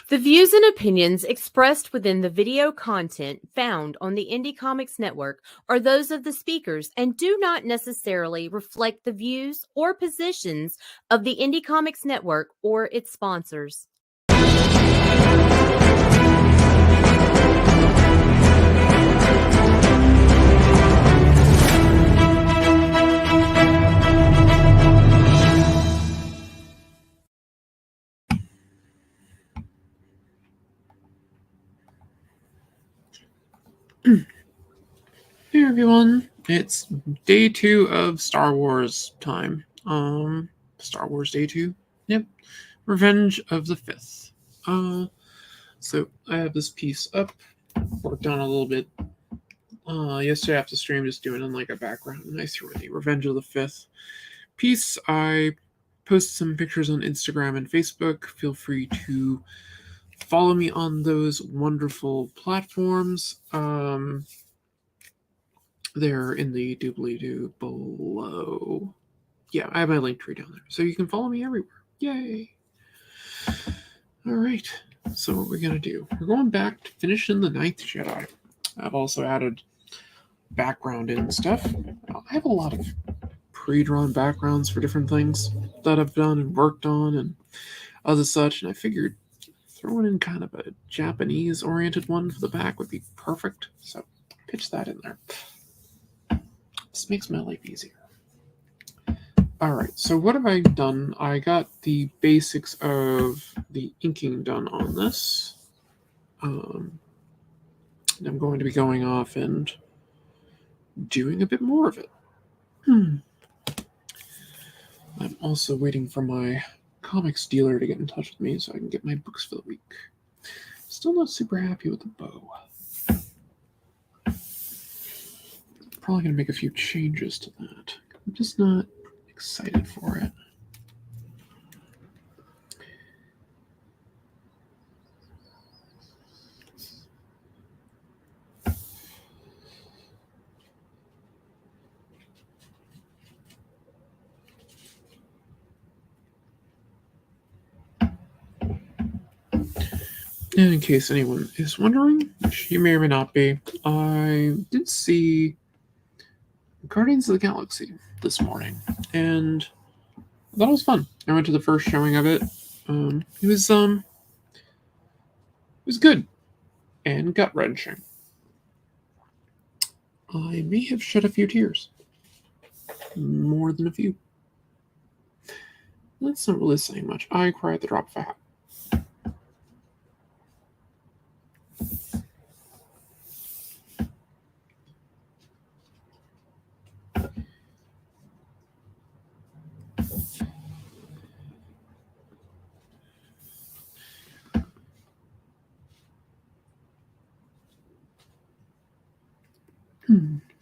The views and opinions expressed within the video content found on the Indie Comics Network are those of the speakers and do not necessarily reflect the views or positions of the Indie Comics Network or its sponsors. Hey everyone, it's day 2 of Star Wars time. Star Wars day 2? Yep. Revenge of the Fifth. So I have this piece up, worked on a little bit. Yesterday after stream, just doing in like a background, nice the Revenge of the Fifth piece. I posted some pictures on Instagram and Facebook. Feel free to follow me on those wonderful platforms. They're in the doobly-doo below. Yeah, I have my link tree down there, so you can follow me everywhere. Yay! All right, so what we're going to do, we're going back to finishing the Ninth Jedi. I've also added background and stuff. I have a lot of pre-drawn backgrounds for different things that I've done and worked on and other such, and I figured throwing in kind of a Japanese-oriented one for the back would be perfect, so pitch that in there. This makes my life easier. Alright, so what have I done? I got the basics of the inking done on this. I'm going to be going off and doing a bit more of it. I'm also waiting for my comics dealer to get in touch with me so I can get my books for the week. Still not super happy with the bow. Probably going to make a few changes to that. I'm just not excited for it. And in case anyone is wondering, which you may or may not be, I did see Guardians of the Galaxy this morning, and I thought it was fun. I went to the first showing of it. It was good and gut wrenching. I may have shed a few tears, more than a few. That's not really saying much. I cry at the drop of a hat.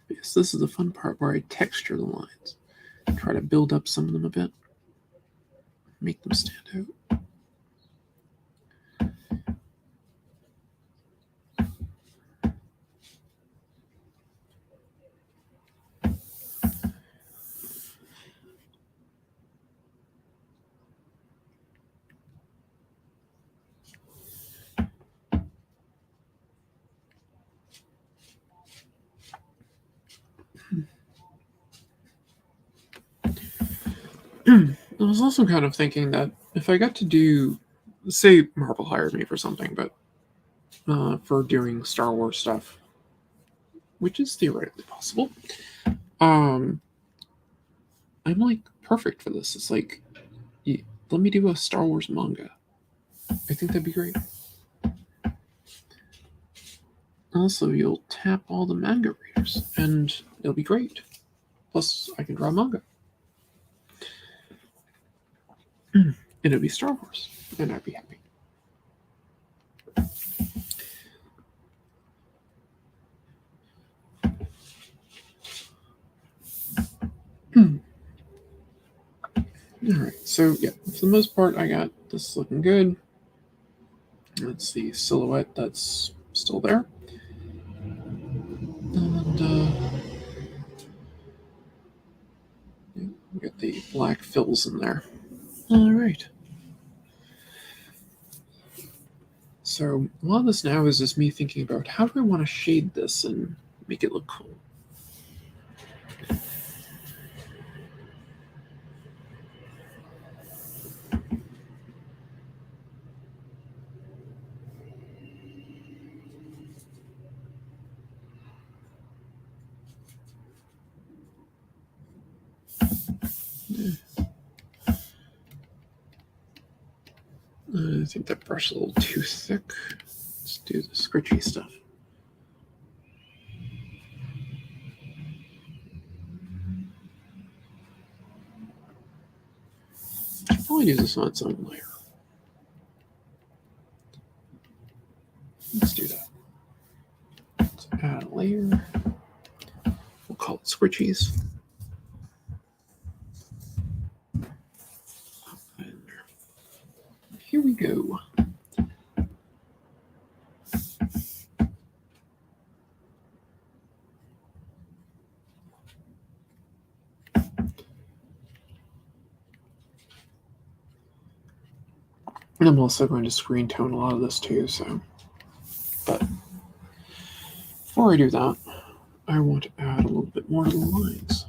Yes, this is the fun part where I texture the lines. Try to build up some of them a bit. Make them stand out. I was also kind of thinking that if I got to do, say Marvel hired me for something, but for doing Star Wars stuff, which is theoretically possible, I'm like perfect for this. It's like, let me do a Star Wars manga. I think that'd be great. Also, you'll tap all the manga readers, and it'll be great. Plus, I can draw manga. And it'll be Star Wars, and I'd be happy. Alright, so yeah, for the most part, I got this looking good. That's the silhouette that's still there. And we got the black fills in there. Alright. So a lot of this now is just me thinking about how do I want to shade this and make it look cool. I think that brush is a little too thick. Let's do the scritchy stuff. I'll probably do this on its own layer. Let's do that. Let's add a layer. We'll call it scritchies. And here we go. And I'm also going to screen tone a lot of this too, so. But before I do that, I want to add a little bit more to the lines.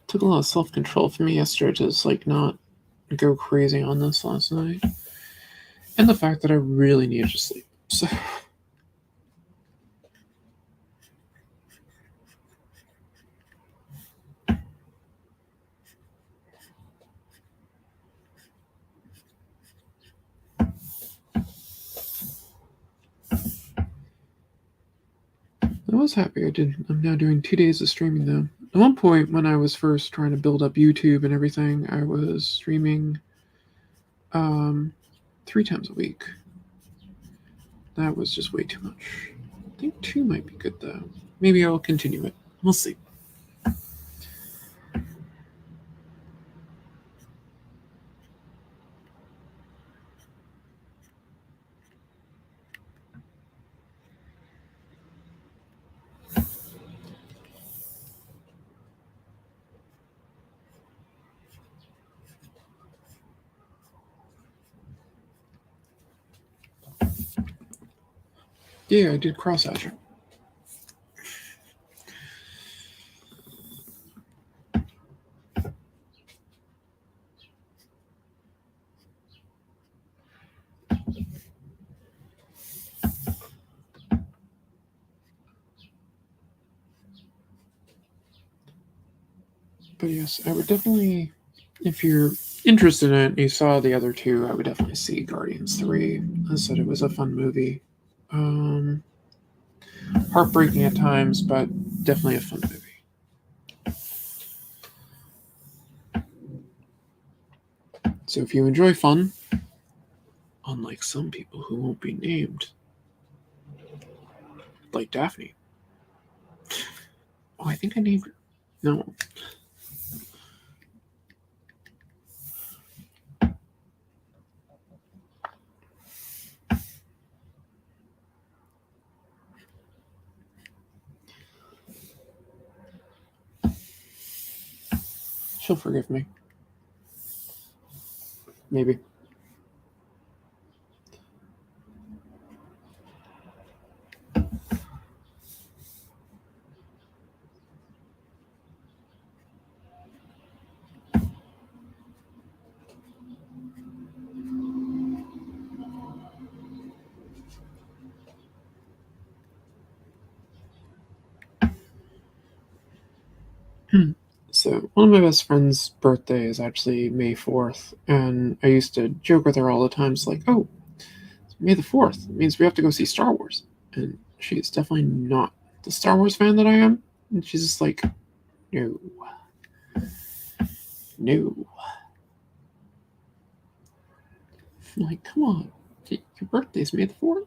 Took a lot of self-control for me yesterday to just not go crazy on this last night. And the fact that I really needed to sleep. So I was happy I did. I'm now doing 2 days of streaming though. At one point when I was first trying to build up YouTube and everything, I was streaming 3 times a week. That was just way too much. I think 2 might be good though. Maybe I'll continue it. We'll see. Yeah, I did cross-hatching. But yes, I would definitely, if you're interested in it, you saw the other 2, I would definitely see Guardians 3. I said it was a fun movie. Heartbreaking at times, but definitely a fun movie. So if you enjoy fun, unlike some people who won't be named, like Daphne. Oh, I think I named her. No. she'll forgive me. Maybe. So, one of my best friend's birthday is actually May 4th, and I used to joke with her all the time. It's like, oh, it's May the 4th. It means we have to go see Star Wars. And she's definitely not the Star Wars fan that I am. And she's just like, no. No. I'm like, come on. Your birthday's May the 4th?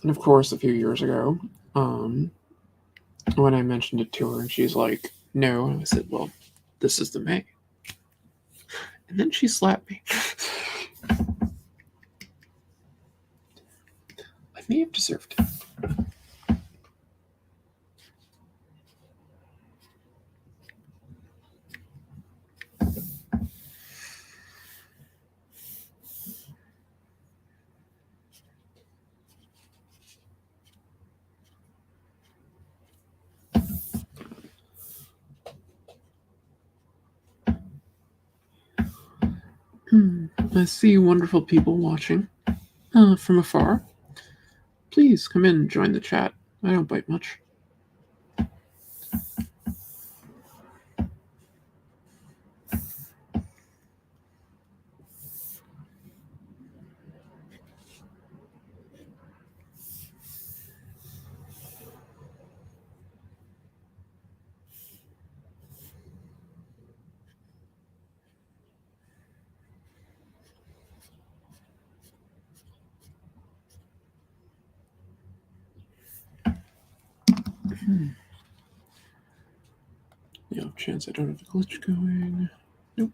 And of course, a few years ago, when I mentioned it to her, and she's like, no. And I said, well, this is the May. And then she slapped me. I may have deserved it. I see wonderful people watching from afar. Please come in and join the chat. I don't bite much. No chance I don't have a glitch going. Nope.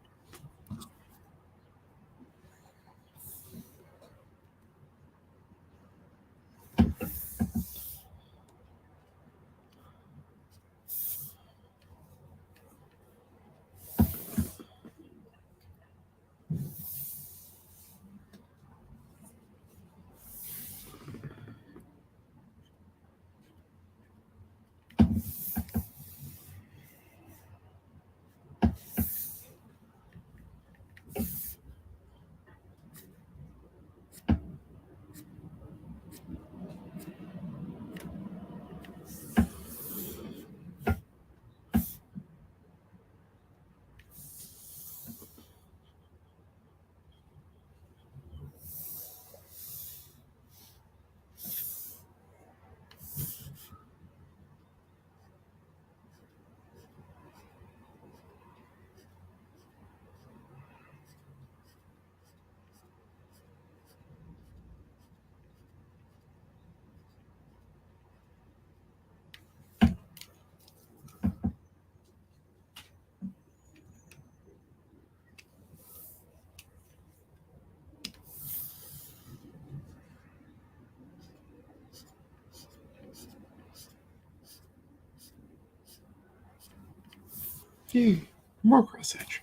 Yay, more cross hatch.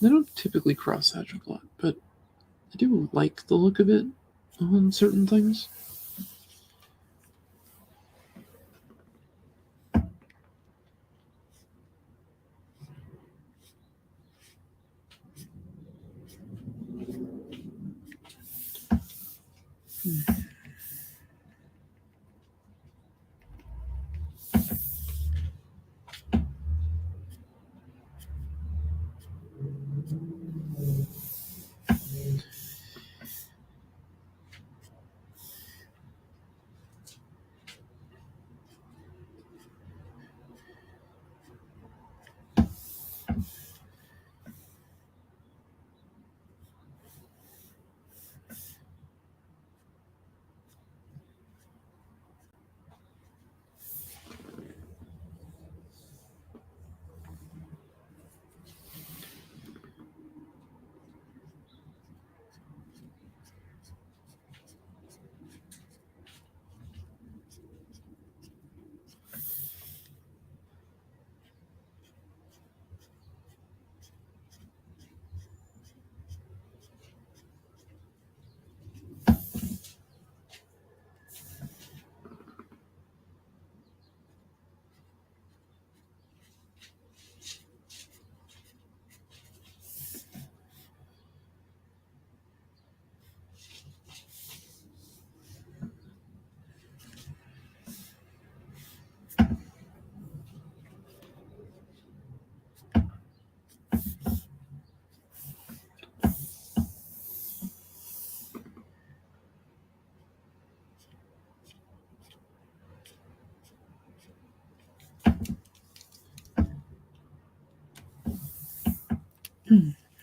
I don't typically cross hatch a lot, but I do like the look of it on certain things.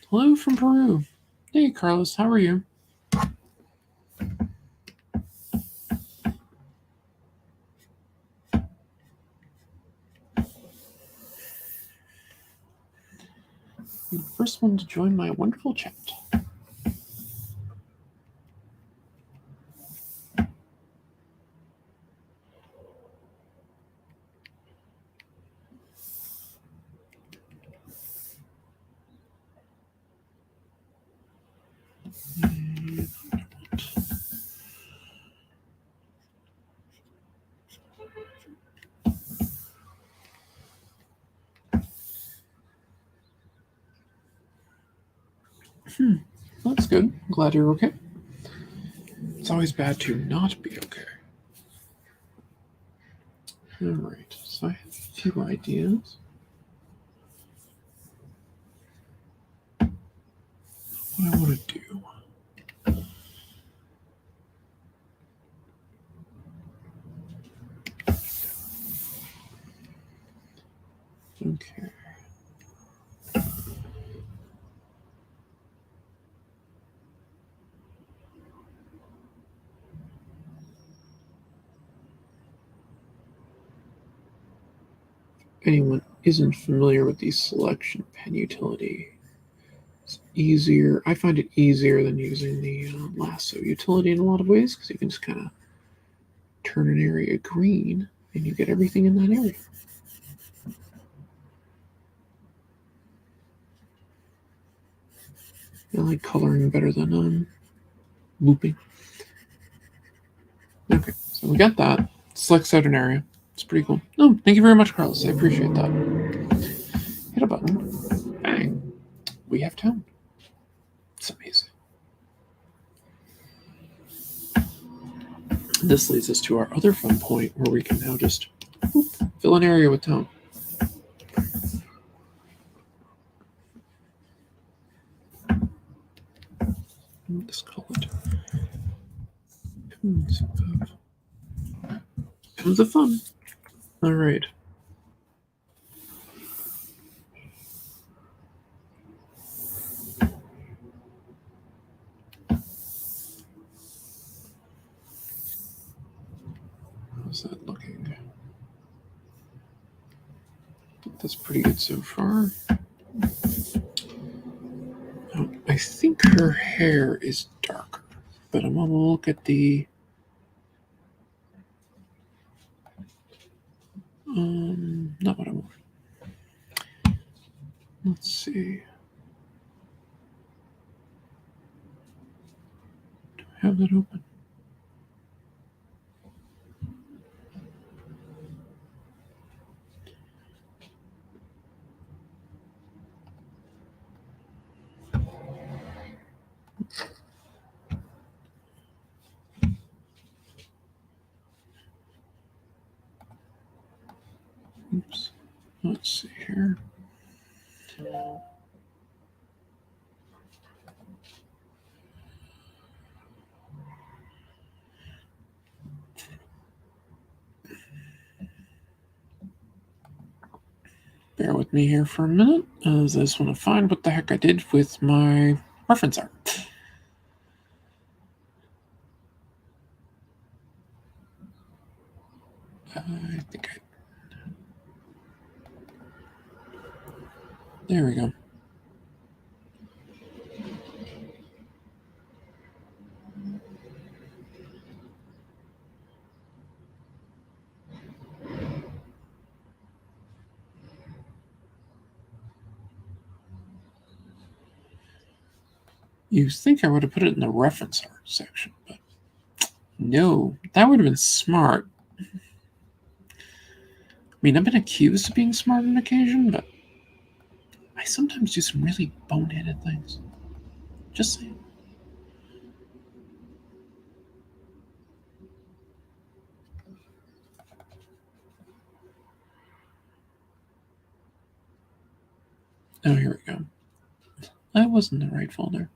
Hello from Peru. Hey, Carlos, how are you? You're the first one to join my wonderful chat. That's good. I'm glad you're okay. It's always bad to not be okay. Alright, so I have a few ideas. What I want to do. Okay. Anyone isn't familiar with the selection pen utility, it's easier. I find it easier than using the lasso utility in a lot of ways because you can just kind of turn an area green and you get everything in that area. I like coloring better than looping. Okay, so we got that. Selects out an area. It's pretty cool. Oh, thank you very much, Carlos. I appreciate that. Hit a button. Bang. We have tone. It's amazing. This leads us to our other fun point where we can now just fill an area with tone. Let's call it Comes of Fun. All right. How's that looking? I think that's pretty good so far. I think her hair is darker, but I'm gonna look at the not what I want. Let's see. Do I have that open? Oops. Let's see here. Bear with me here for a minute, as I just want to find what the heck I did with my reference art. I think there we go. You think I would have put it in the reference art section, but no, that would have been smart. I mean, I've been accused of being smart on occasion, but I sometimes do some really boneheaded things. Just saying. Oh, here we go. That wasn't the right folder.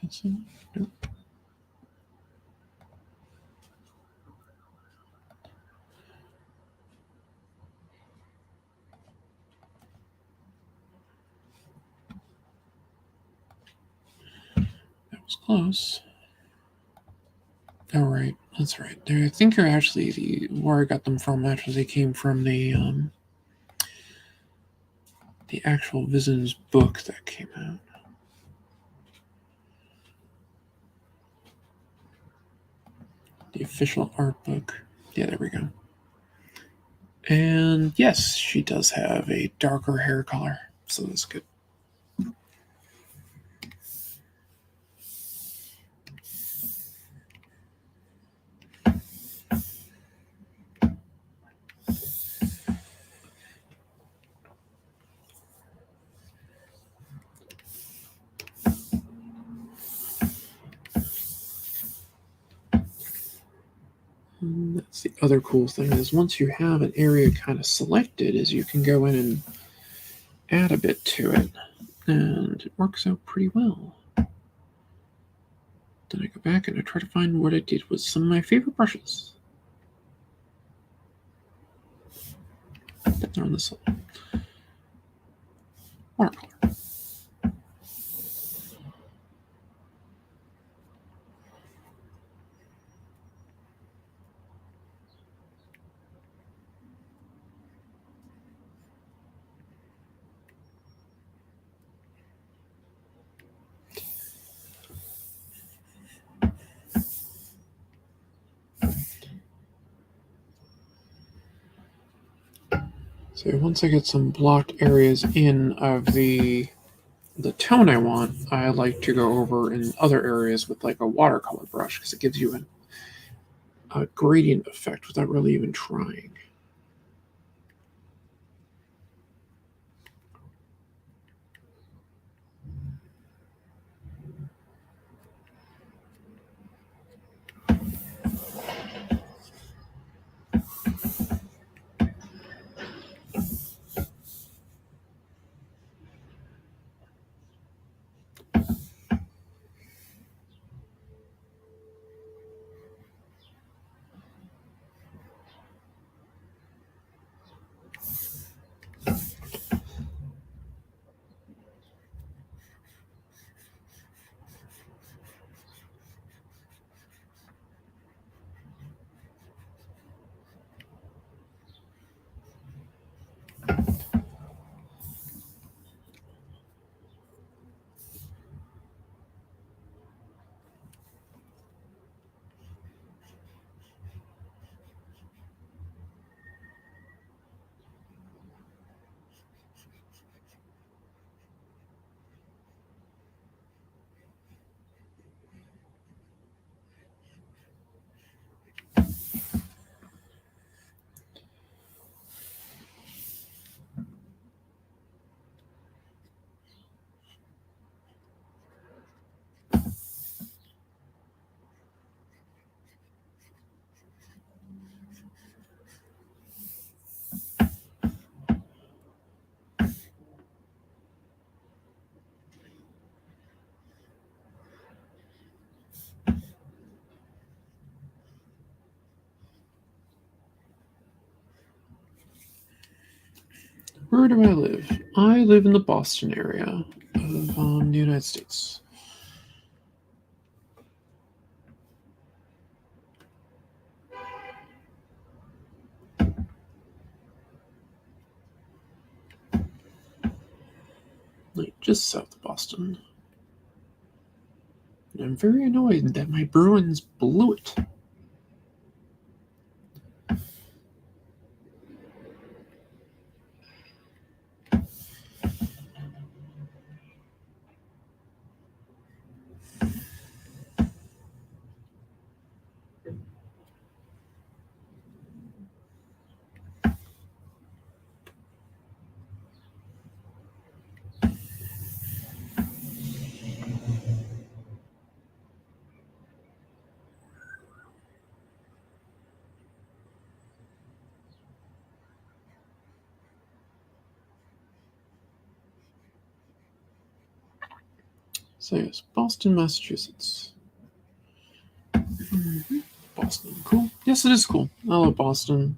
That's it. Nope. Close. Oh, right. That's right. I think you're actually where I got them from. Actually, they came from the actual Vision's book that came out. The official art book. Yeah, there we go. And yes, she does have a darker hair color, so that's good. And that's the other cool thing is once you have an area kind of selected, is you can go in and add a bit to it, and it works out pretty well. Then I go back and I try to find what I did with some of my favorite brushes. They're on this side. Watercolor. So once I get some blocked areas in of the tone I want, I like to go over in other areas with like a watercolor brush because it gives you a gradient effect without really even trying. Where do I live? I live in the Boston area of the United States. Like just south of Boston. And I'm very annoyed that my Bruins blew it. So yes, Boston, Massachusetts. Mm-hmm. Boston, cool. Yes, it is cool. I love Boston.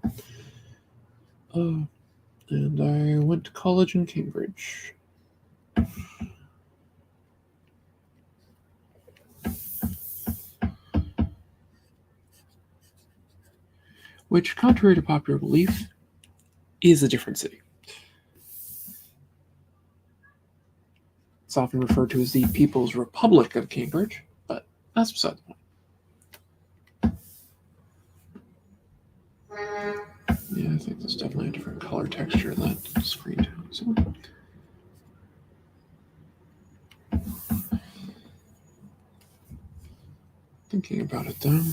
And I went to college in Cambridge. which, contrary to popular belief, is a different city. It's often referred to as the People's Republic of Cambridge, but that's beside the point. Yeah, I think there's definitely a different color texture in that screen too. So. Thinking about it though.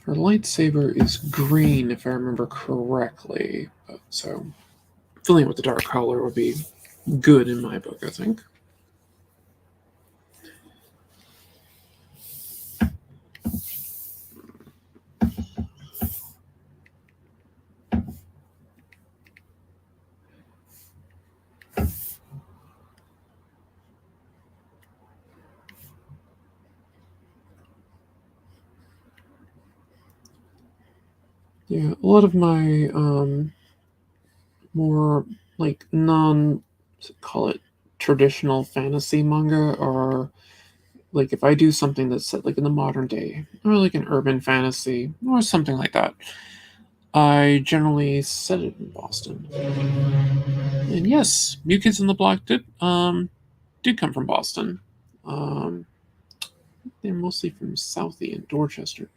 Her lightsaber is green, if I remember correctly. So, filling it with the dark color would be good in my book, I think. Yeah, a lot of my more like call it traditional fantasy manga are like if I do something that's set like in the modern day or like an urban fantasy or something like that, I generally set it in Boston. And yes, New Kids on the Block did come from Boston. They're mostly from Southie and Dorchester.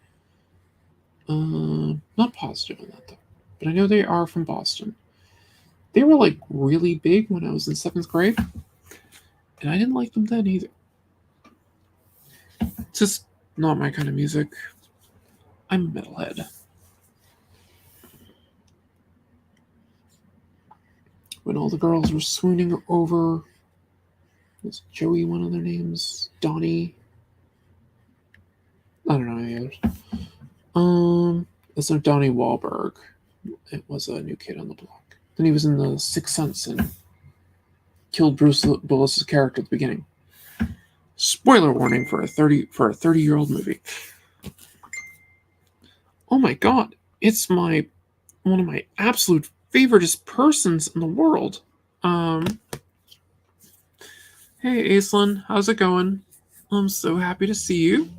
Not positive on that though, but I know they are from Boston. They were like really big when I was in 7th grade, and I didn't like them then either. It's just not my kind of music. I'm a metalhead. When all the girls were swooning over, was Joey one of their names? Donnie? I don't know any others. It's not Donnie Wahlberg. It was a New Kid on the Block. Then he was in the Sixth Sense and killed Bruce Willis's character at the beginning. Spoiler warning for a 30-year-old movie. Oh my god, it's one of my absolute favoriteest persons in the world. Hey Aislinn, how's it going? I'm so happy to see you.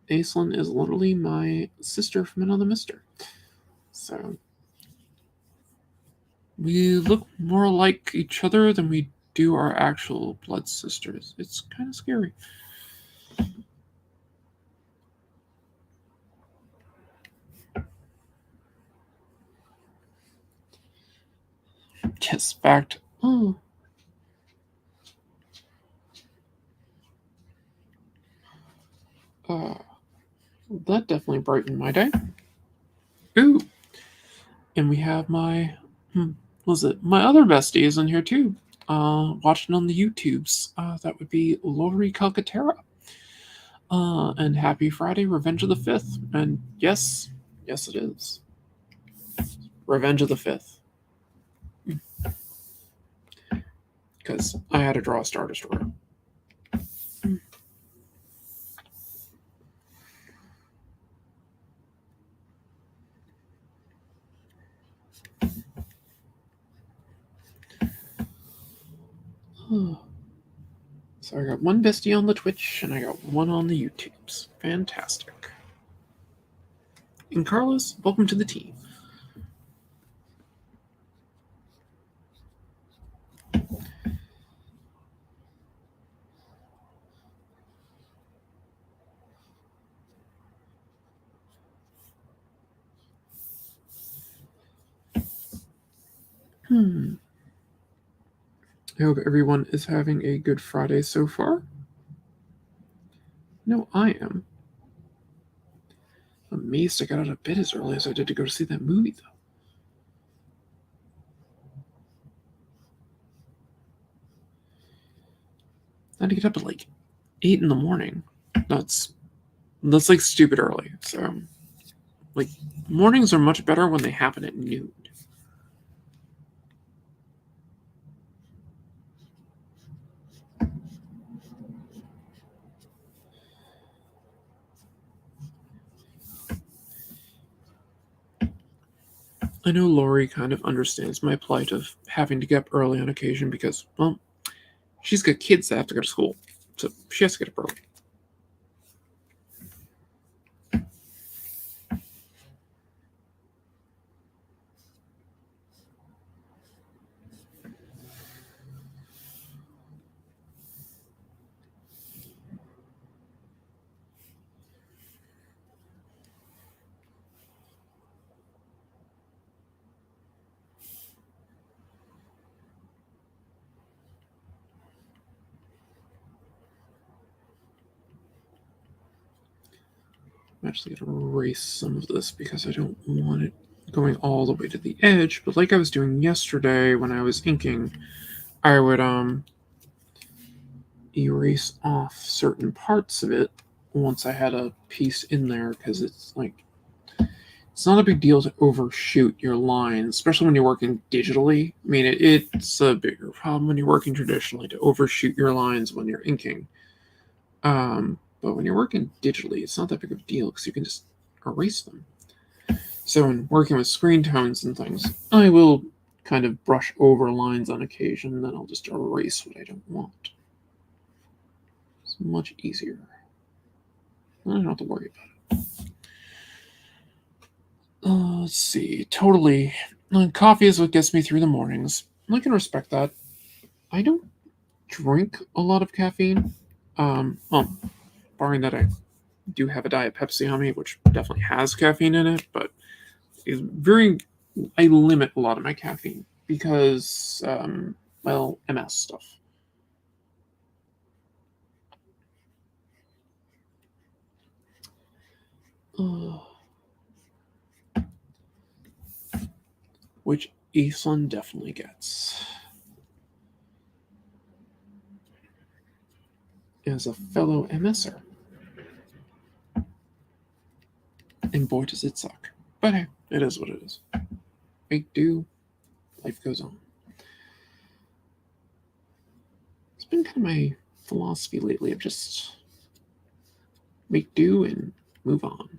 Aislinn is literally my sister from another mister. So we look more like each other than we do our actual blood sisters. It's kind of scary. Yes, fact. Oh. That definitely brightened my day. Ooh. And we have my my other bestie is in here too. Watching on the YouTubes. That would be Lori Calcaterra. And happy Friday, Revenge of the 5th. And yes it is. Revenge of the 5th. Because I had to draw a Star Destroyer. So I got one bestie on the Twitch and I got one on the YouTubes. Fantastic. And Carlos, welcome to the team. I hope everyone is having a good Friday so far. No, I am. Amazed I got out of bed as early as I did to go to see that movie, though. I had to get up at like 8 in the morning. That's like stupid early. So, like, mornings are much better when they happen at noon. I know Lori kind of understands my plight of having to get up early on occasion because, well, she's got kids that have to go to school, so she has to get up early. I'm actually going to erase some of this because I don't want it going all the way to the edge, but like I was doing yesterday when I was inking, I would erase off certain parts of it once I had a piece in there, because it's not a big deal to overshoot your lines, especially when you're working digitally. I mean, it's a bigger problem when you're working traditionally to overshoot your lines when you're inking. But when you're working digitally, it's not that big of a deal because you can just erase them. So in working with screen tones and things, I will kind of brush over lines on occasion, then I'll just erase what I don't want. It's much easier. I don't have to worry about it. Let's see. Totally. Coffee is what gets me through the mornings. I can respect that. I don't drink a lot of caffeine. Well, barring that I do have a Diet Pepsi on me, which definitely has caffeine in it, but I limit a lot of my caffeine because, MS stuff. Which Aislinn definitely gets. As a fellow MSer. And boy, does it suck. But hey, it is what it is. Make do. Life goes on. It's been kind of my philosophy lately of just make do and move on.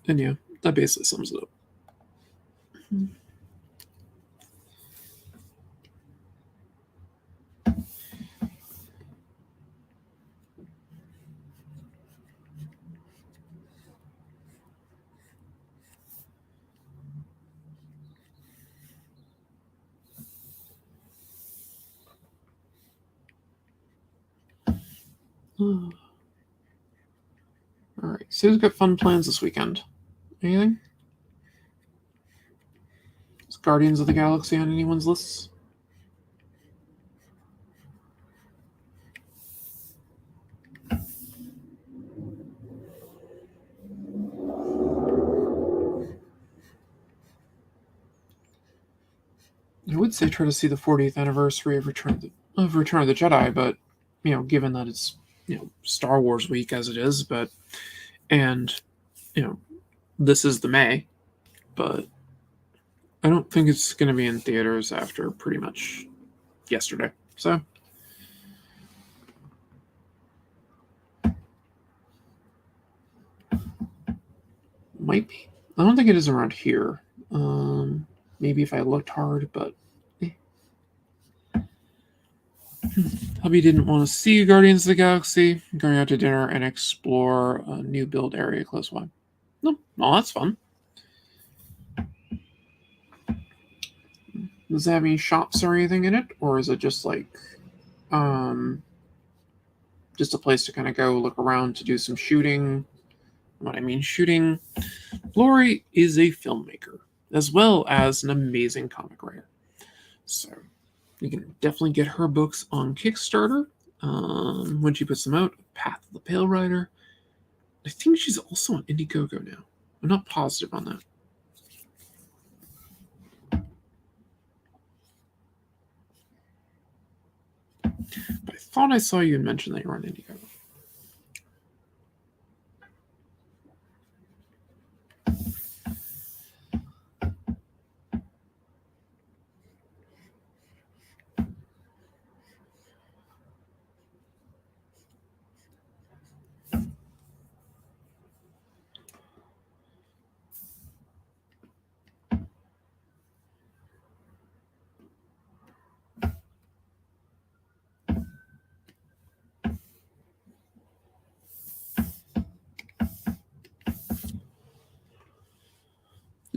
And yeah, that basically sums it up. Alright, so who's got fun plans this weekend? Anything? Is Guardians of the Galaxy on anyone's lists? I would say try to see the 40th anniversary of Return of the Jedi, but given that it's Star Wars week as it is, and this is the May, but I don't think it's going to be in theaters after pretty much yesterday. So might be. I don't think it is around here. Maybe if I looked hard, but hubby didn't want to see Guardians of the Galaxy. Going out to dinner and explore a new build area close by. No, well, that's fun. Does it have any shops or anything in it, or is it just just a place to kind of go look around to do some shooting? What I mean shooting, Lori is a filmmaker as well as an amazing comic writer. So you can definitely get her books on Kickstarter when she puts them out. Path of the Pale Rider. I think she's also on Indiegogo now. I'm not positive on that. But I thought I saw you mention that you're on Indiegogo.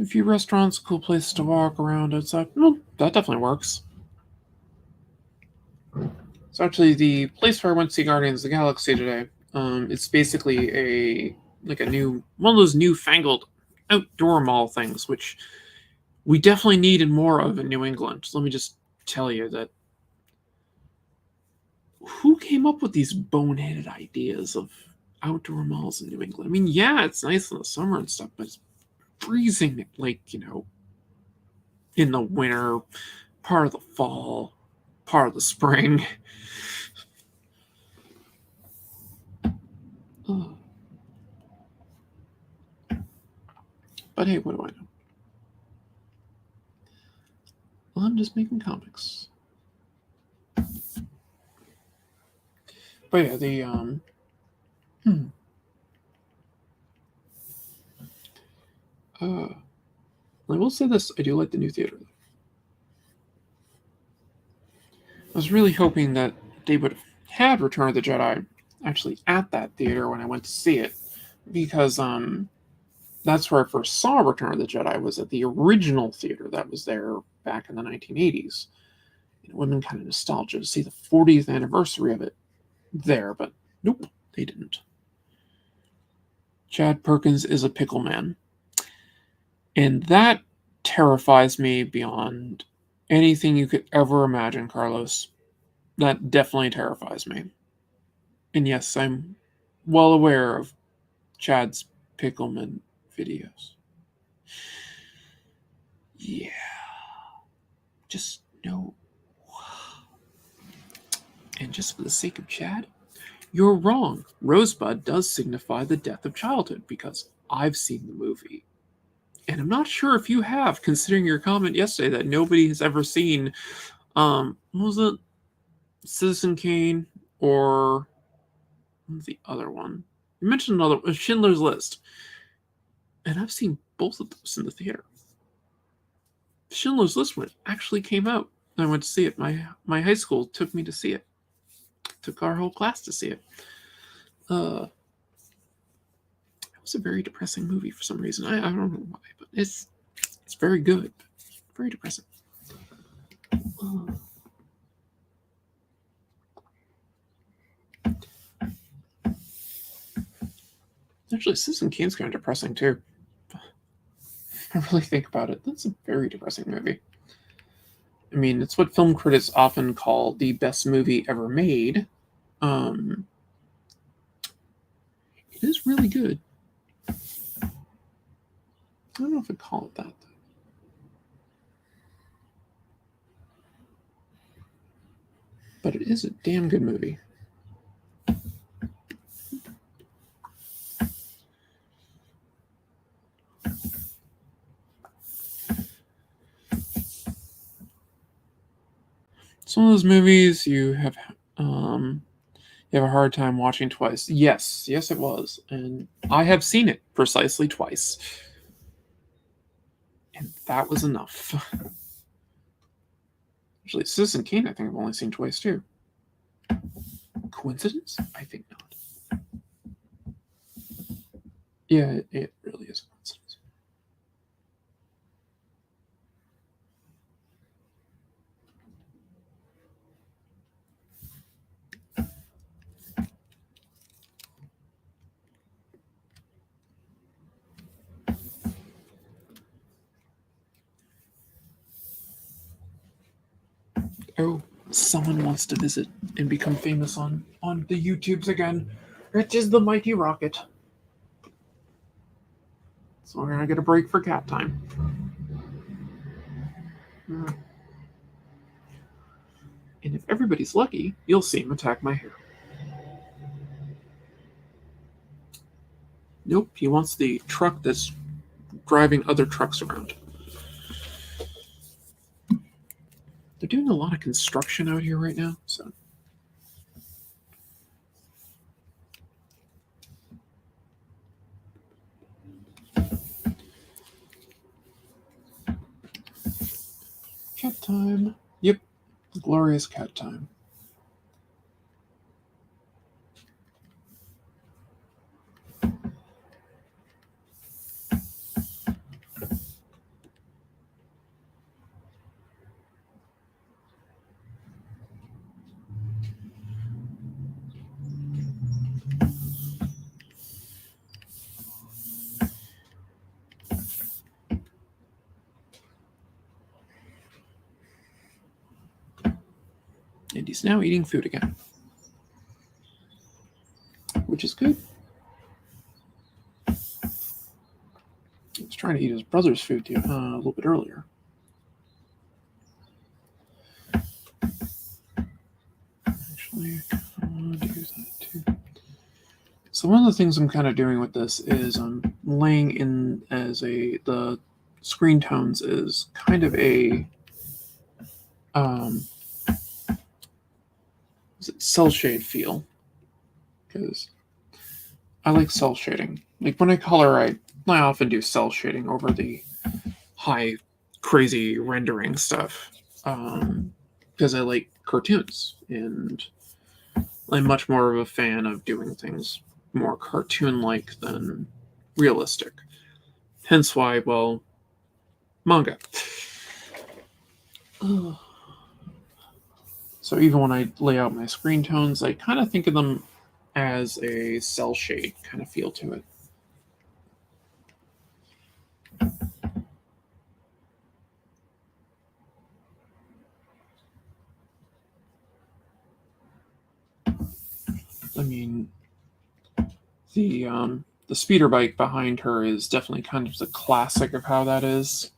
A few restaurants, cool places to walk around outside. Well, that definitely works. So actually, the place where I went to see Guardians of the Galaxy today, it's basically one of those newfangled outdoor mall things, which we definitely needed more of in New England. So let me just tell you that who came up with these boneheaded ideas of outdoor malls in New England? I mean, yeah, it's nice in the summer and stuff, but it's freezing, like, in the winter, part of the fall, part of the spring. Oh. But hey, what do I know? Well, I'm just making comics. But yeah, I will say this: I do like the new theater. I was really hoping that they would have had Return of the Jedi actually at that theater when I went to see it, because that's where I first saw Return of the Jedi, was at the original theater that was there back in the 1980s. It would have been kind of nostalgia to see the 40th anniversary of it there, but nope, they didn't. Chad Perkins is a pickle man. And that terrifies me beyond anything you could ever imagine, Carlos. That definitely terrifies me. And yes, I'm well aware of Chad's Pickleman videos. Yeah. Just no. And just for the sake of Chad, you're wrong. Rosebud does signify the death of childhood, because I've seen the movie. And I'm not sure if you have, considering your comment yesterday that nobody has ever seen, what was it? Citizen Kane, or what was the other one? You mentioned another, Schindler's List. And I've seen both of those in the theater. Schindler's List when it actually came out. I went to see it. My high school took me to see it. Took our whole class to see it. It was a very depressing movie for some reason. I don't know why, but it's very good. Very depressing. Actually, Citizen Kane's kind of depressing too. I really think about it. That's a very depressing movie. I mean, it's what film critics often call the best movie ever made. It is really good. I don't know if I'd call it that, though. But it is a damn good movie. It's one of those movies you have a hard time watching twice. Yes, it was. And I have seen it precisely twice. And that was enough. Actually, Citizen Kane, I think I've only seen twice too. Coincidence? I think not. Yeah, it really is a coincidence. Oh, someone wants to visit and become famous on the YouTubes again. It is the mighty Rocket. So we're gonna get a break for cat time. And if everybody's lucky, you'll see him attack my hair. Nope, he wants the truck that's driving other trucks around. They're doing a lot of construction out here right now, so. Cat time. Yep, glorious cat time. And he's now eating food again, which is good. He was trying to eat his brother's food too, a little bit earlier. Actually, I want to do that too. So one of the things I'm kind of doing with this is I'm laying in as the screen tones is kind of a cell shade feel, because I like cell shading. Like when I color, I often do cell shading over the high, crazy rendering stuff, because I like cartoons, and I'm much more of a fan of doing things more cartoon-like than realistic. Hence why, well, manga. So even when I lay out my screen tones, I kind of think of them as a cell shade kind of feel to it. I mean, the speeder bike behind her is definitely kind of the classic of how that is.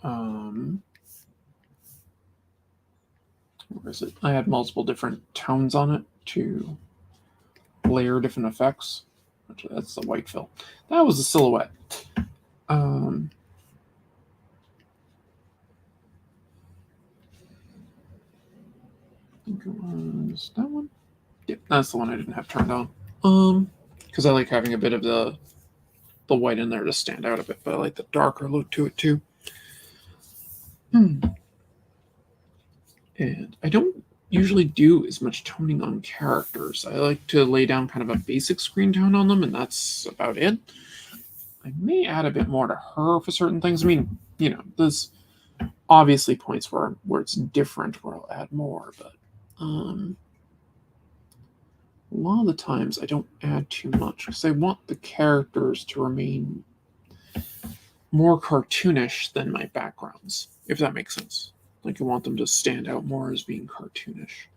Where is it? I had multiple different tones on it to layer different effects. That's the white fill. That was the silhouette. I think it was that one. Yep, that's the one I didn't have turned on. Because I like having a bit of the white in there to stand out a bit, but I like the darker look to it too. And I don't usually do as much toning on characters. I like to lay down kind of a basic screen tone on them, and that's about it. I may add a bit more to her for certain things. I mean, there's obviously points where it's different where I'll add more, but a lot of the times I don't add too much because I want the characters to remain more cartoonish than my backgrounds, if that makes sense. Like I want them to stand out more as being cartoonish.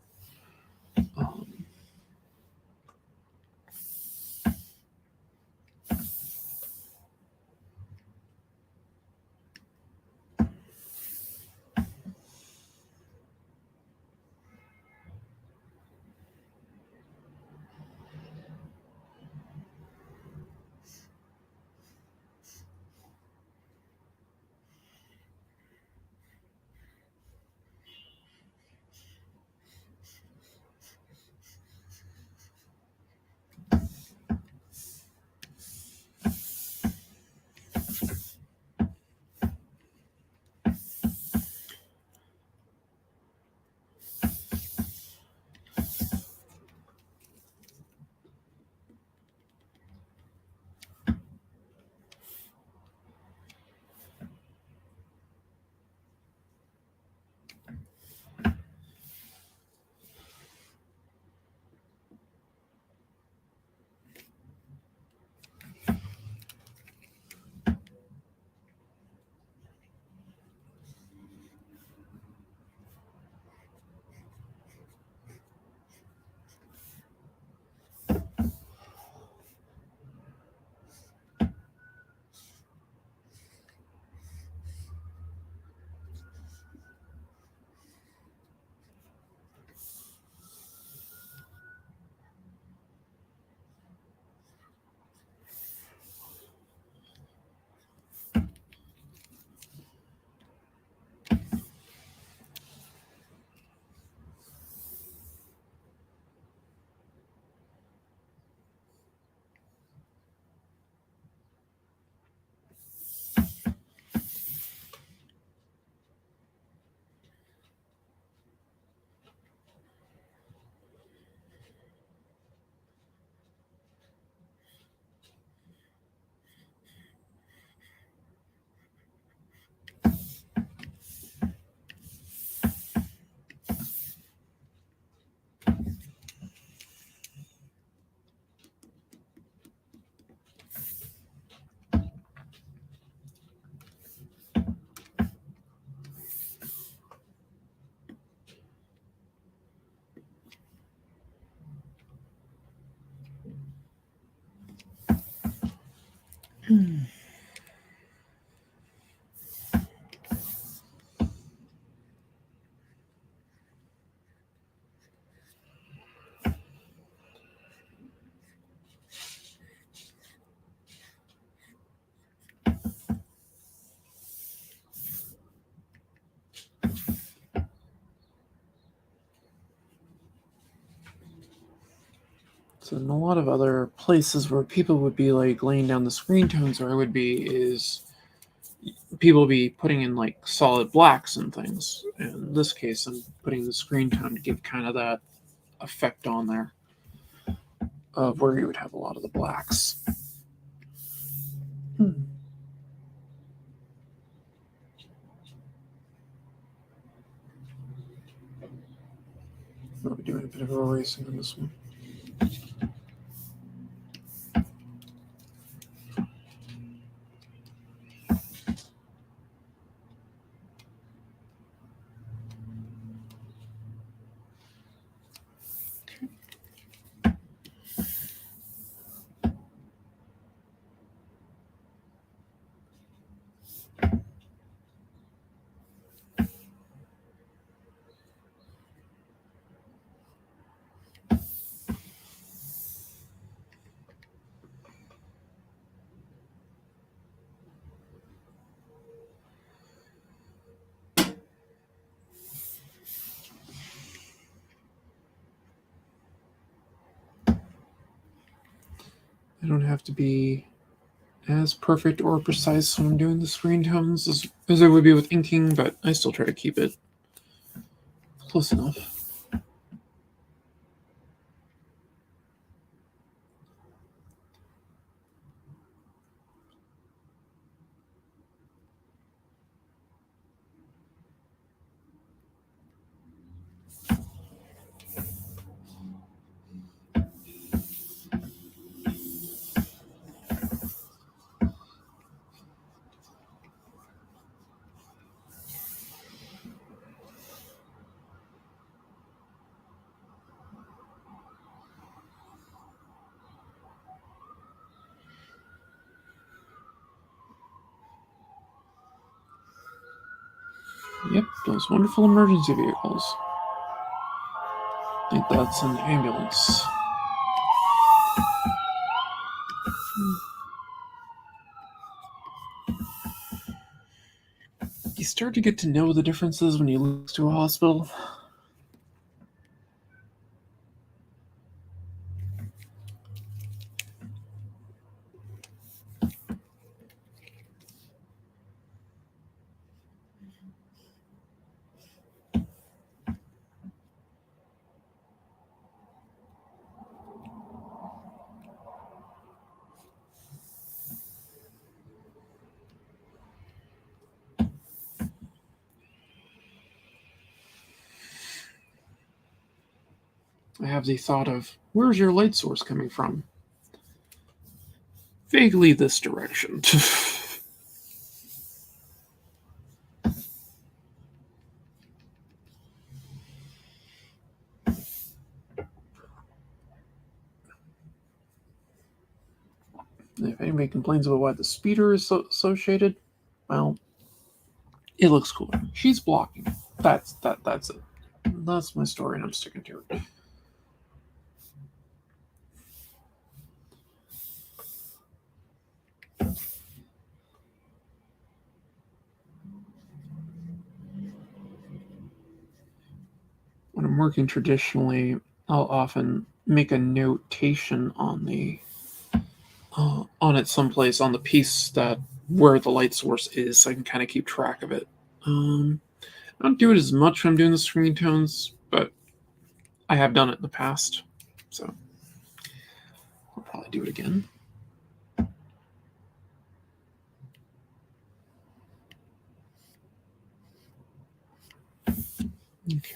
So in a lot of other places where people would be like laying down the screen tones, where I would be is people be putting in like solid blacks and things. And in this case, I'm putting the screen tone to give kind of that effect on there of where you would have a lot of the blacks. I'll be doing a bit of erasing on this one. I don't have to be as perfect or precise when I'm doing the screen tones as I would be with inking, but I still try to keep it close enough. Yep, those wonderful emergency vehicles. I think that's an ambulance. You start to get to know the differences when you look to a hospital. I have the thought of, where's your light source coming from? Vaguely this direction. If anybody complains about why the speeder is associated, well, it looks cooler. She's blocking. That's it. That's my story, and I'm sticking to it. When I'm working traditionally, I'll often make a notation on the on it someplace on the piece that where the light source is, so I can kind of keep track of it. I don't do it as much when I'm doing the screen tones, but I have done it in the past, so I'll probably do it again. Okay.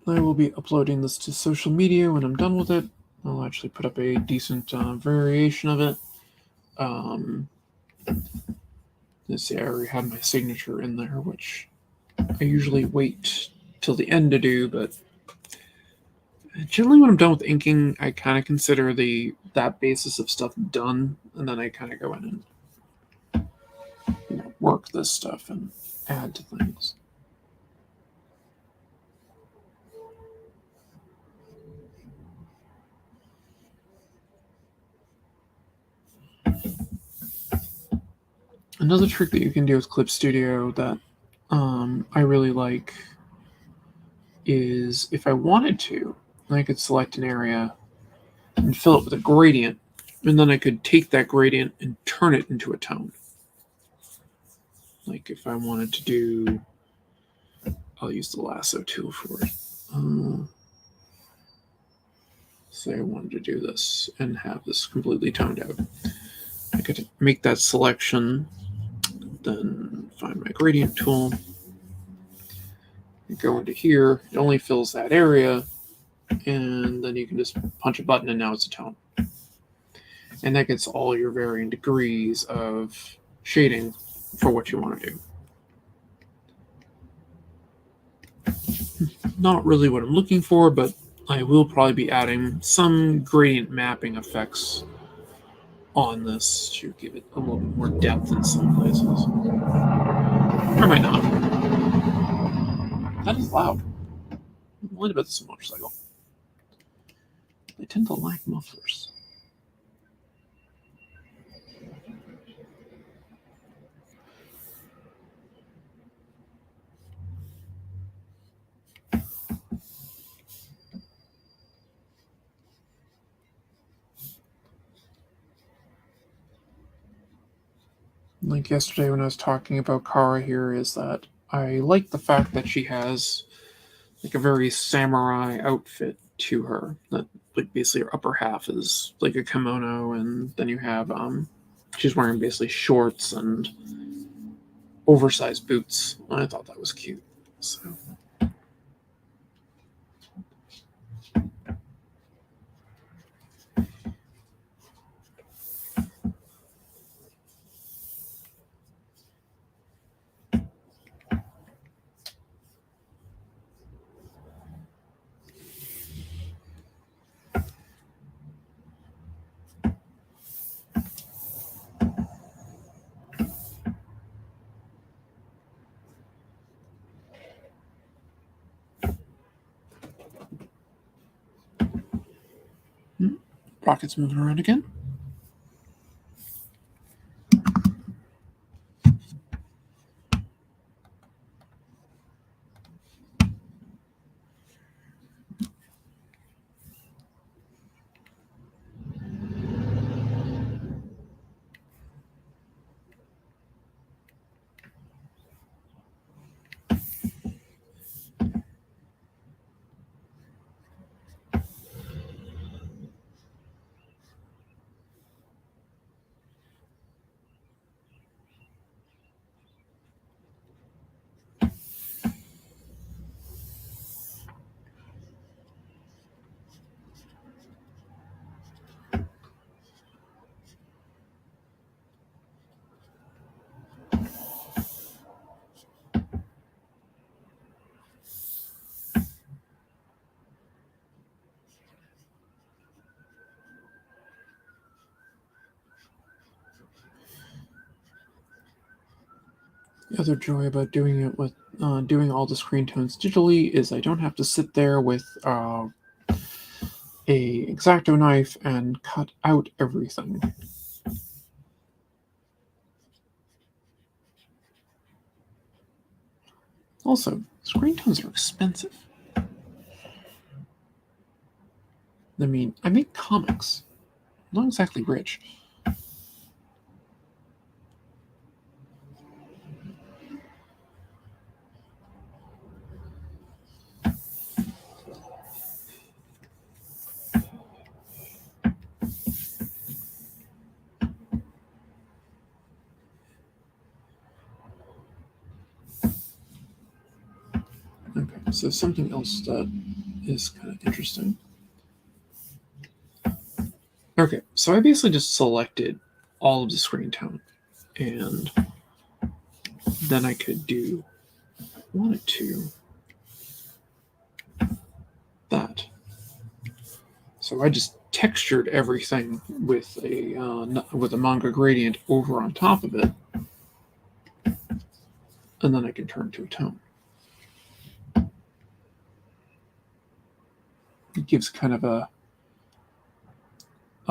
I will be uploading this to social media when I'm done with it. I'll actually put up a decent variation of it. Let's see, I already have my signature in there, which I usually wait till the end to do, but generally when I'm done with inking, I kind of consider that basis of stuff done, and then I kind of go in and work this stuff and add to things. Another trick that you can do with Clip Studio that I really like is if I wanted to, I could select an area and fill it with a gradient, and then I could take that gradient and turn it into a tone. Like if I wanted to do, I'll use the lasso tool for it. Say I wanted to do this and have this completely toned out. I could make that selection, then find my gradient tool, go into here, it only fills that area, and then you can just punch a button and now it's a tone. And that gets all your varying degrees of shading for what you want to do. Not really what I'm looking for, but I will probably be adding some gradient mapping effects on this to give it a little bit more depth in some places. Or might not. That is loud. I'm worried about this motorcycle. They tend to like mufflers. Like yesterday when I was talking about Kara here, is that I like the fact that she has like a very samurai outfit to her. That like basically her upper half is like a kimono, and then you have she's wearing basically shorts and oversized boots. I thought that was cute. So Rocket's moving around again. The other joy about doing it with doing all the screen tones digitally is I don't have to sit there with a X-Acto knife and cut out everything. Also, screen tones are expensive. I mean, I make comics. I'm not exactly rich. Okay, so something else that is kind of interesting. Okay, so I basically just selected all of the screen tone, and then I could do, wanted to, that. So I just textured everything with a manga gradient over on top of it, and then I can turn to a tone. It gives kind of a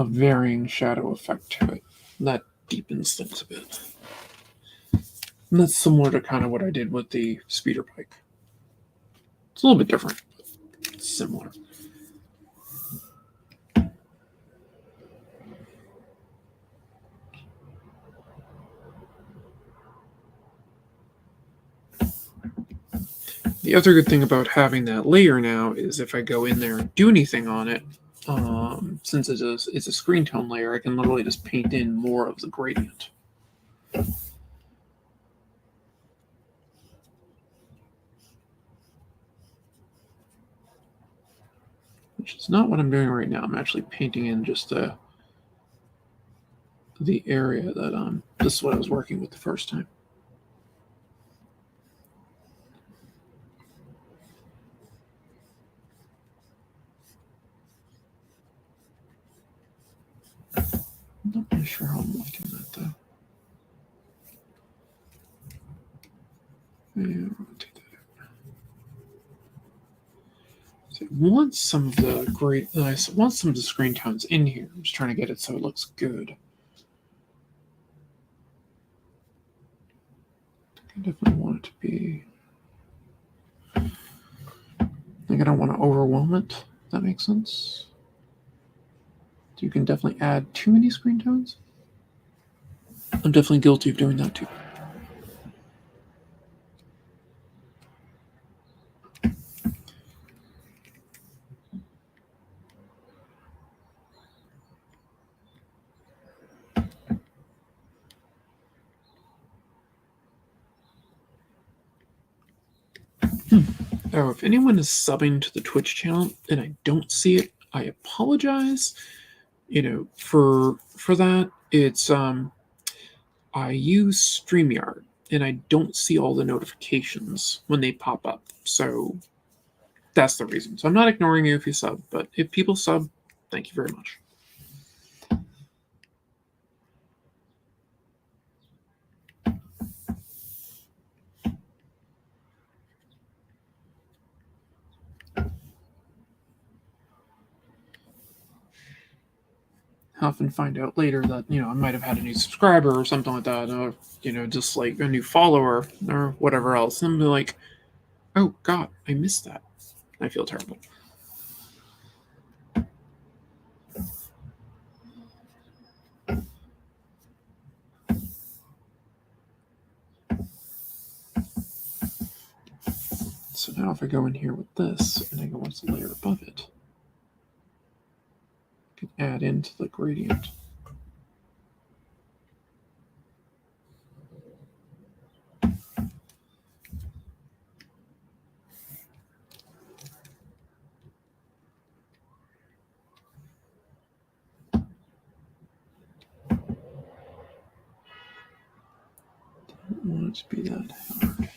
varying shadow effect to it. That deepens things a bit. And that's similar to kind of what I did with the speeder bike. It's a little bit different, but it's similar. The other good thing about having that layer now is if I go in there and do anything on it, since it's a screen tone layer, I can literally just paint in more of the gradient. Which is not what I'm doing right now. I'm actually painting in just the area that this is what I was working with the first time. I'm not really sure how I'm liking that though. Yeah, we'll take that out. So I want some of the screen tones in here. I'm just trying to get it so it looks good. I definitely want it to be. I think I don't want to overwhelm it. If that makes sense. You can definitely add too many screen tones. I'm definitely guilty of doing that too. Oh, if anyone is subbing to the Twitch channel and I don't see it, I apologize. For that, it's I use StreamYard and I don't see all the notifications when they pop up. So that's the reason. So I'm not ignoring you if you sub, but if people sub, thank you very much. I often find out later that, I might have had a new subscriber or something like that, or, just like a new follower or whatever else. And I'm like, oh God, I missed that. I feel terrible. So now if I go in here with this and I go onto the layer above it, I can add into the gradient. Don't want it to be that hard.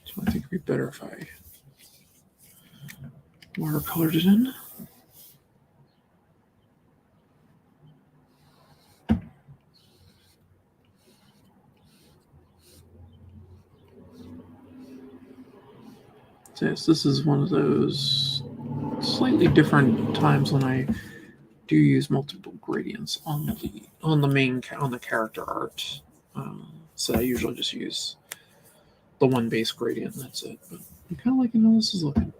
So I think it'd be better if I watercolored it in. So yes, this is one of those slightly different times when I do use multiple gradients on the character art. So I usually just use the one base gradient and that's it. But I'm kind of liking how this is looking.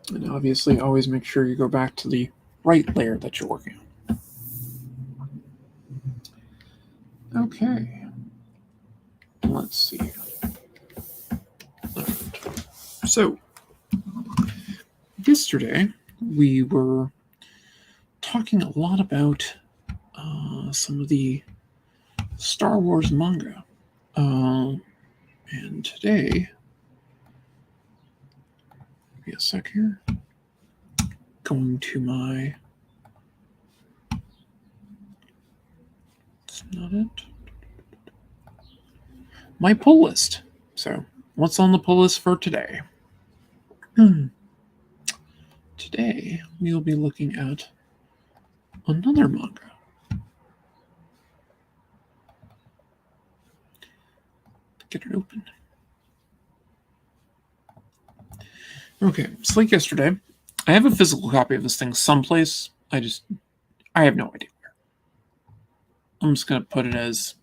And obviously, always make sure you go back to the right layer that you're working on. Okay. Let's see. So, yesterday we were talking a lot about some of the Star Wars manga. And today, give me a sec here. Going to my. It's not it. My pull list. So, what's on the pull list for today? Today, we will be looking at another manga. Get it open. Okay, so like yesterday, I have a physical copy of this thing someplace. I have no idea where. I'm just going to put it as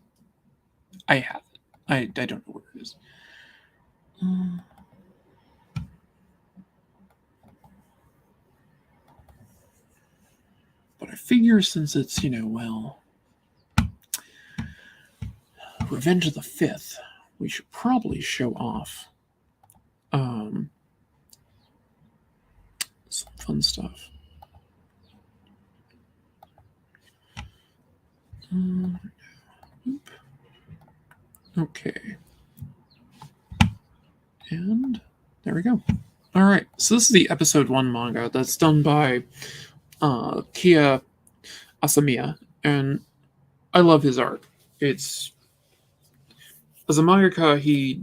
I have it. I don't know where it is. But I figure since it's, Revenge of the Fifth, we should probably show off some fun stuff. Okay. And there we go. All right. So this is the episode 1 manga that's done by Kia Asamiya, and I love his art. As a mangaka, he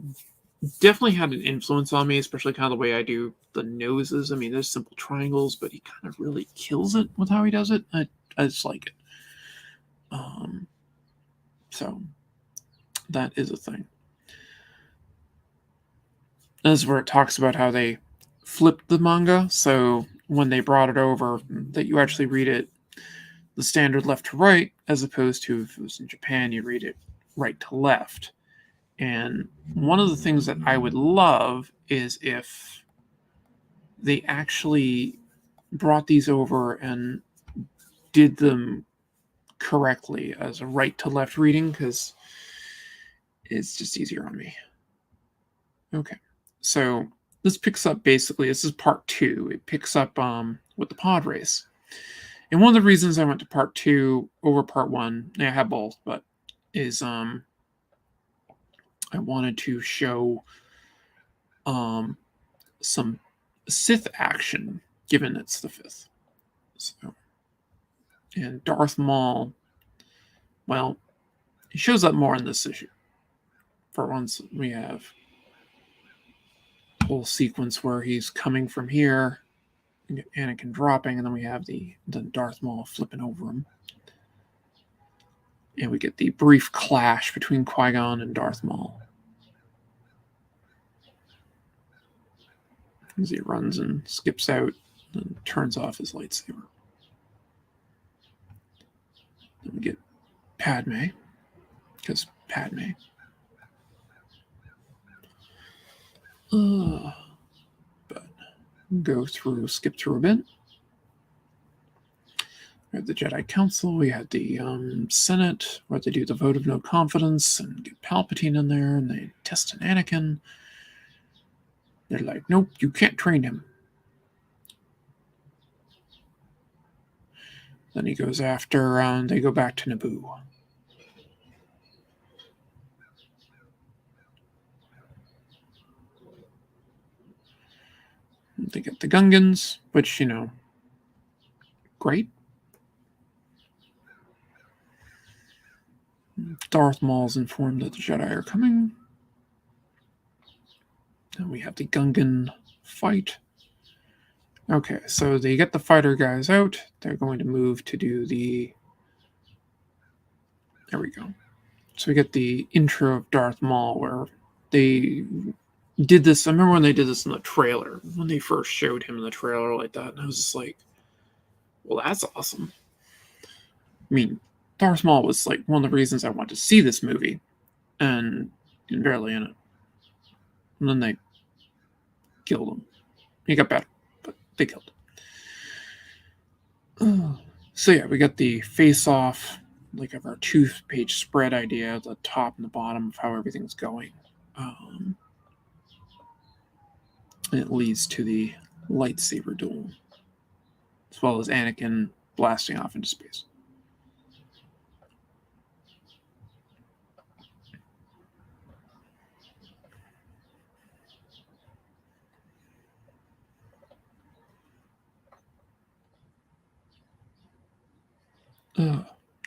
definitely had an influence on me, especially kind of the way I do the noses. I mean, there's simple triangles, but he kind of really kills it with how he does it. I just like it. So that is a thing. This is where it talks about how they flipped the manga. So when they brought it over, that you actually read it the standard left to right, as opposed to if it was in Japan, you read it right to left. And one of the things that I would love is if they actually brought these over and did them correctly as a right to left reading, because it's just easier on me. Okay, so this picks up basically, this is part 2. It picks up with the pod race. And one of the reasons I went to part 2 over part 1, I have both, but is I wanted to show some Sith action, given it's the 5th. So, and Darth Maul, well, he shows up more in this issue. For once, we have a whole sequence where he's coming from here, Anakin dropping, and then we have the Darth Maul flipping over him. And we get the brief clash between Qui-Gon and Darth Maul, as he runs and skips out and turns off his lightsaber. Then we get Padme, because Padme. But skip through a bit. We had the Jedi Council, we had the Senate, where they do the vote of no confidence and get Palpatine in there, and they test an Anakin. They're like, nope, you can't train him. Then he goes after, they go back to Naboo. They get the Gungans, which, great. Darth Maul's informed that the Jedi are coming. Then we have the Gungan fight. Okay, so they get the fighter guys out. They're going to move to do the... There we go. So we get the intro of Darth Maul, where they did this. I remember when they did this in the trailer, when they first showed him in the trailer like that, and I was just like, well, that's awesome. I mean, Darth Maul was like one of the reasons I wanted to see this movie, and barely in it. And then they killed him. He got better, but they killed him. So yeah, we got the face-off like of our 2-page spread idea at the top and the bottom of how everything's going. And it leads to the lightsaber duel, as well as Anakin blasting off into space.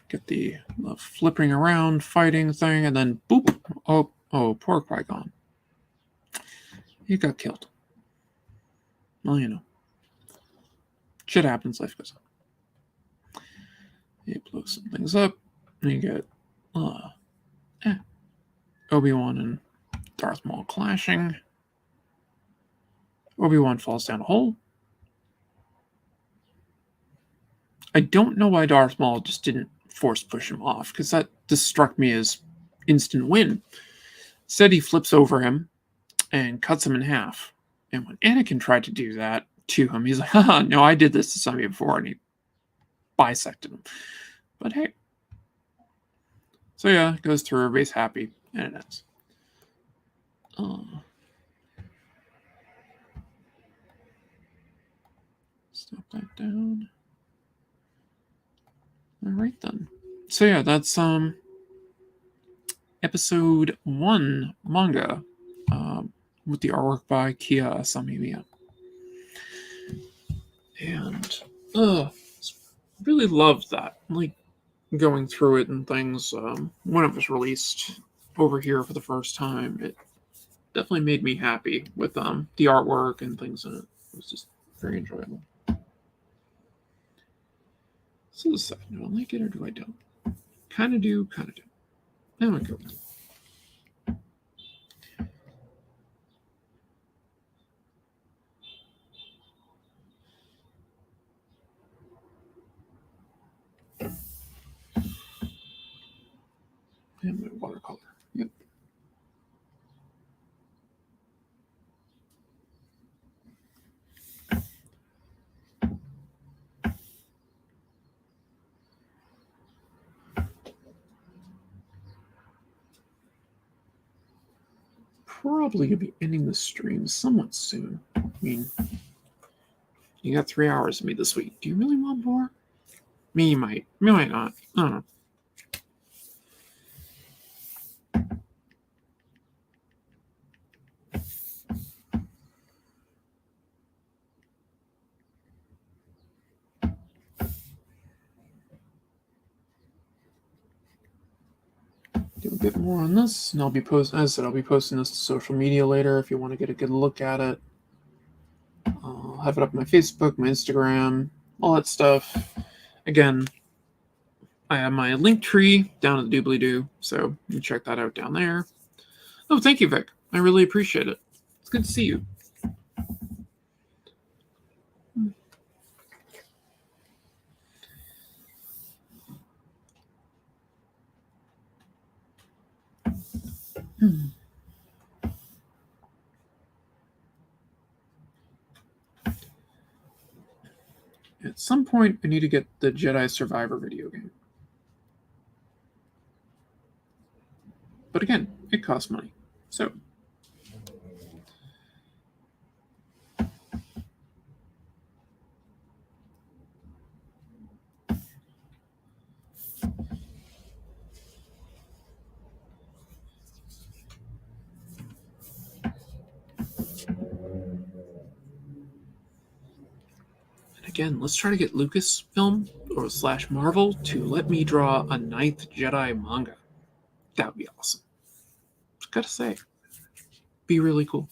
Get the flipping around fighting thing, and then boop! Oh, poor Qui-Gon. He got killed. Well, you know. Shit happens, life goes on. You blow some things up, and you get Obi-Wan and Darth Maul clashing. Obi-Wan falls down a hole. I don't know why Darth Maul just didn't force push him off, because that just struck me as instant win. Said he flips over him and cuts him in half. And when Anakin tried to do that to him, he's like, haha, no, I did this to somebody before, and he bisected him. But hey. So yeah, it goes through, everybody's happy, and it ends. Stop that down. Alright then. So yeah, that's episode 1 manga with the artwork by Kia Asamiya. And really loved that. Like going through it and things when it was released over here for the first time. It definitely made me happy with the artwork and things in it. It was just very enjoyable. So the side, do I like it or do I don't? Kind of do, kind of do. Now I go with it. And my watercolor. Yep. Probably gonna be ending the stream somewhat soon. I mean, you got 3 hours of me this week. Do you really want more? Me, you might. Me, might not. I don't know. Do a bit more on this, and I'll be posting. As I said, I'll be posting this to social media later if you want to get a good look at it. I'll have it up on my Facebook, my Instagram, all that stuff. Again, I have my link tree down at the doobly-doo, so you can check that out down there. Oh, thank you, Vic. I really appreciate it. It's good to see you. At some point, I need to get the Jedi Survivor video game. But again, it costs money. So. Again, let's try to get Lucasfilm or / Marvel to let me draw a 9th Jedi manga. That would be awesome. Just gotta say, be really cool.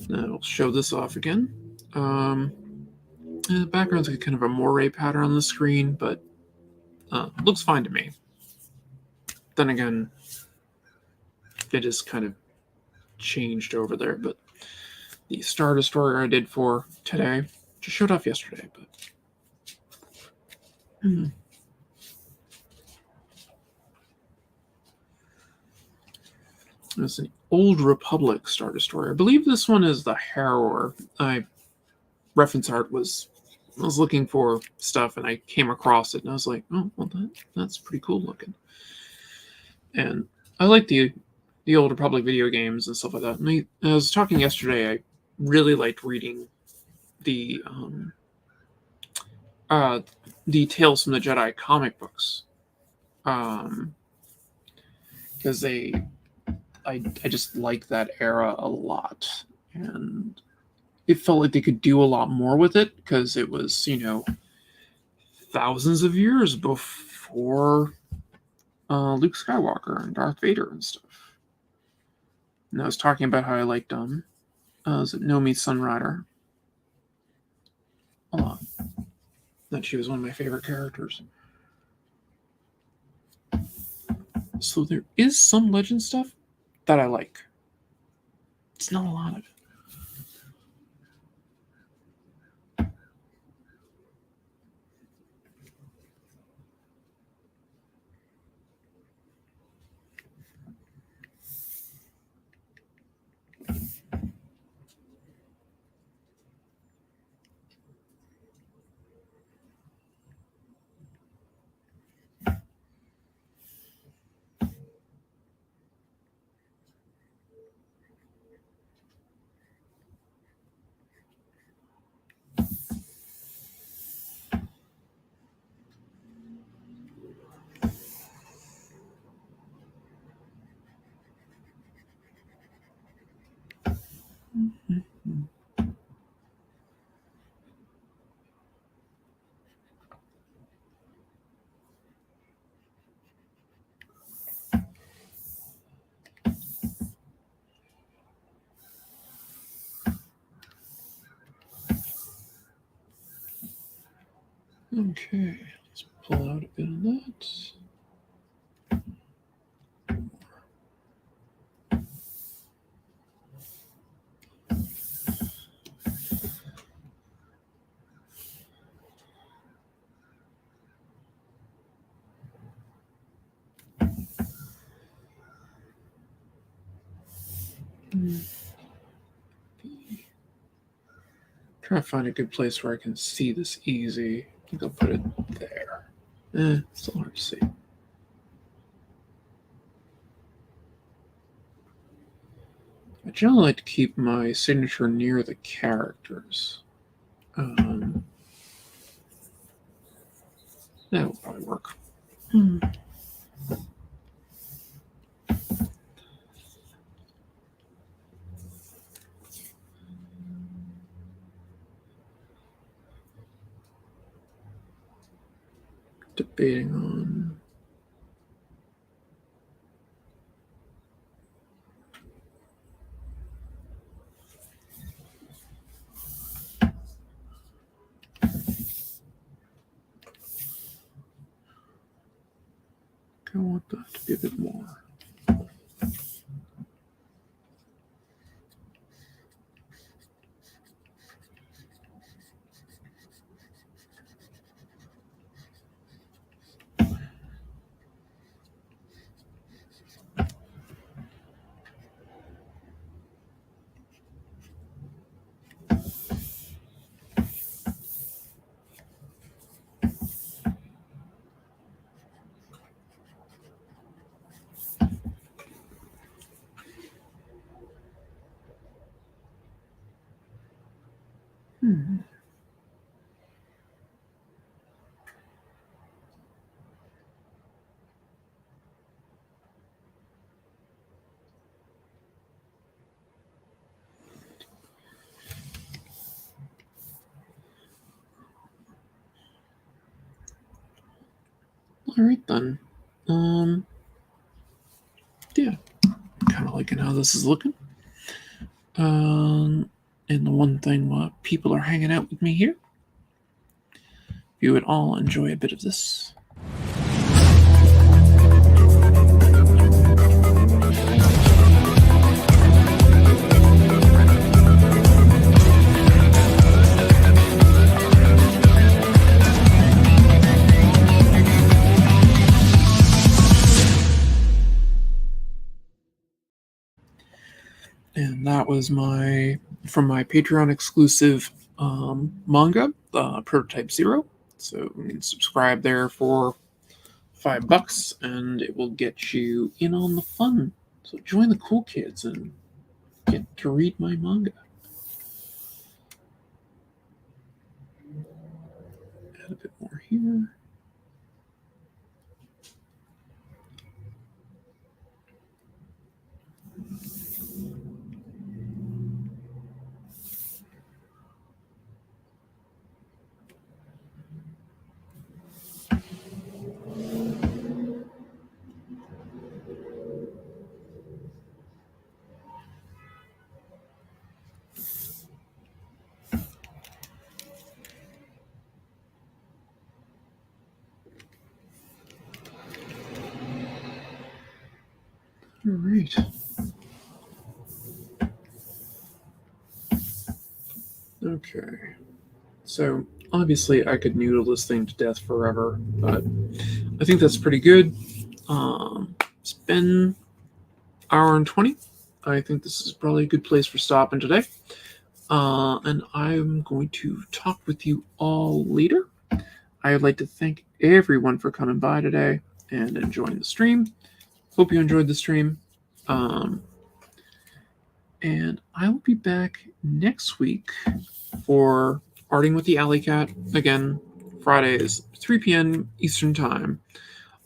Now I'll show this off again. The background's like kind of a moire pattern on the screen, but looks fine to me. Then again, it is kind of changed over there, but the Star Destroyer I did for today just showed off yesterday, but it's an Old Republic Star Destroyer. I believe this one is the Harrower. Reference art was was looking for stuff and I came across it and I was like, oh, well, that's pretty cool looking. And I like the Old Republic video games and stuff like that. And I was talking yesterday, I really liked reading the Tales from the Jedi comic books. Because I just like that era a lot. And it felt like they could do a lot more with it because it was, thousands of years before Luke Skywalker and Darth Vader and stuff. And I was talking about how I liked Nomi Sunrider a lot. That she was one of my favorite characters. So there is some legend stuff that I like. It's not a lot of it. Okay, let's pull out a bit of that. Trying to find a good place where I can see this easy. I think I'll put it there. Still hard to see. I generally like to keep my signature near the characters. That will probably work. Debating on I want that to be a bit more. All right then. Yeah, kind of liking how this is looking. And the one thing while people are hanging out with me here, if you would all enjoy a bit of this. And that was from my Patreon exclusive manga, Prototype Zero. So you can subscribe there for $5 and it will get you in on the fun. So join the cool kids and get to read my manga. Add a bit more here. All right. Okay. So obviously I could noodle this thing to death forever, but I think that's pretty good. It's been hour and 20. I think this is probably a good place for stopping today. And I'm going to talk with you all later. I would like to thank everyone for coming by today and enjoying the stream. Hope you enjoyed the stream. And I will be back next week for Arting with the Alikat. Again, Fridays, 3 p.m. Eastern Time.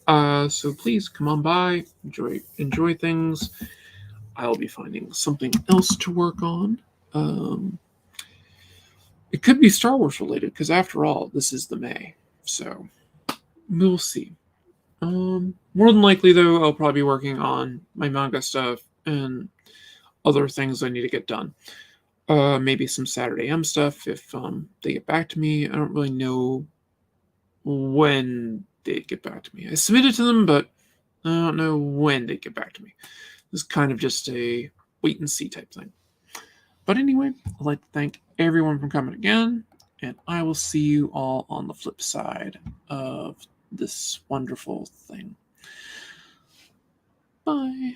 So please come on by, enjoy things. I'll be finding something else to work on. It could be Star Wars related, because after all, this is the May. So we'll see. More than likely, though, I'll probably be working on my manga stuff and other things I need to get done. Maybe some Saturday M stuff if they get back to me. I don't really know when they'd get back to me. I submitted to them, but I don't know when they'd get back to me. This is kind of just a wait and see type thing. But anyway, I'd like to thank everyone for coming again, and I will see you all on the flip side of this wonderful thing. Bye.